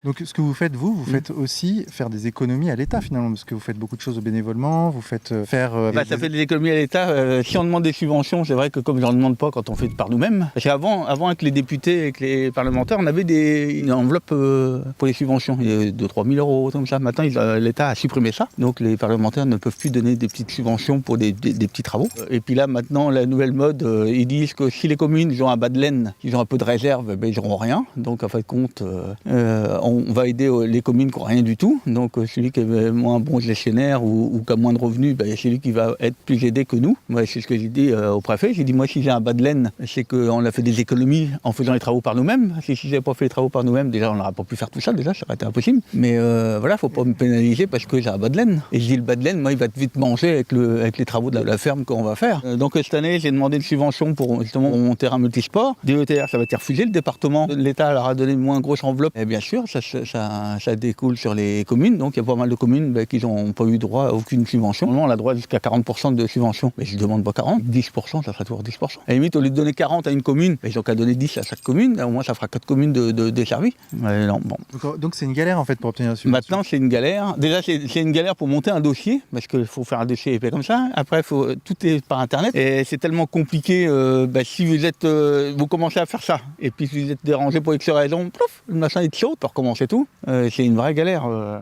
Donc ce que vous faites, vous faites aussi faire des économies à l'État finalement, parce que vous faites beaucoup de choses au bénévolement, vous faites faire... Ça fait des économies à l'État. Si on demande des subventions, c'est vrai que comme j'en demande pas quand on fait par nous-mêmes, parce qu'avant avec les députés, avec les parlementaires, on avait une enveloppe pour les subventions, 2-3 000 euros, comme ça. Maintenant, l'État a supprimé ça, donc les parlementaires ne peuvent plus donner des petites subventions pour des petits travaux. Et puis là, maintenant, la nouvelle mode, ils disent que si les communes ils ont un bas de laine, ils ont un peu de réserve, ben, ils n'auront rien. Donc en fin de compte, on va aider les communes qui n'ont rien du tout. Donc celui qui est moins bon gestionnaire ou qui a moins de revenus, ben, c'est lui qui va être plus aidé que nous. Moi, c'est ce que j'ai dit au préfet. J'ai dit, moi, si j'ai un bas de laine, c'est qu'on a fait des économies en faisant les travaux par nous-mêmes. Si je n'avais pas fait les travaux par nous-mêmes, déjà, on n'aurait pas pu faire tout ça. Déjà, ça aurait été impossible. Mais voilà, il ne faut pas me pénaliser parce que j'ai un bas de laine. Et je dis, le bas de laine, moi, il va vite manger avec les travaux de la ferme qu'on va faire. Donc cette année, j'ai demandé une subvention pour justement mon terrain multisport. DETR, ça va être refusé. Le département, l'État leur a donné une moins grosse enveloppe. Et bien sûr, ça découle sur les communes. Donc il y a pas mal de communes qui n'ont pas eu droit à aucune subvention. Normalement, on a droit jusqu'à 40% de subvention. Mais je ne demande pas 40. 10%, ça sera toujours 10%. À la limite, au lieu de donner 40 à une commune, ils n'ont qu'à donner 10 à chaque commune. Au moins, ça fera 4 communes desservies. Non, bon. Donc c'est une galère en fait pour obtenir la subvention. Maintenant, c'est une galère. Déjà, c'est une galère pour monter un dossier, parce qu'il faut faire un dossier épais comme ça. Après, tout est par Internet. Et c'est tellement compliqué. Si vous commencez à faire ça, et puis si vous êtes dérangé pour X raison, le machin il te saute, pour recommencer tout. C'est une vraie galère.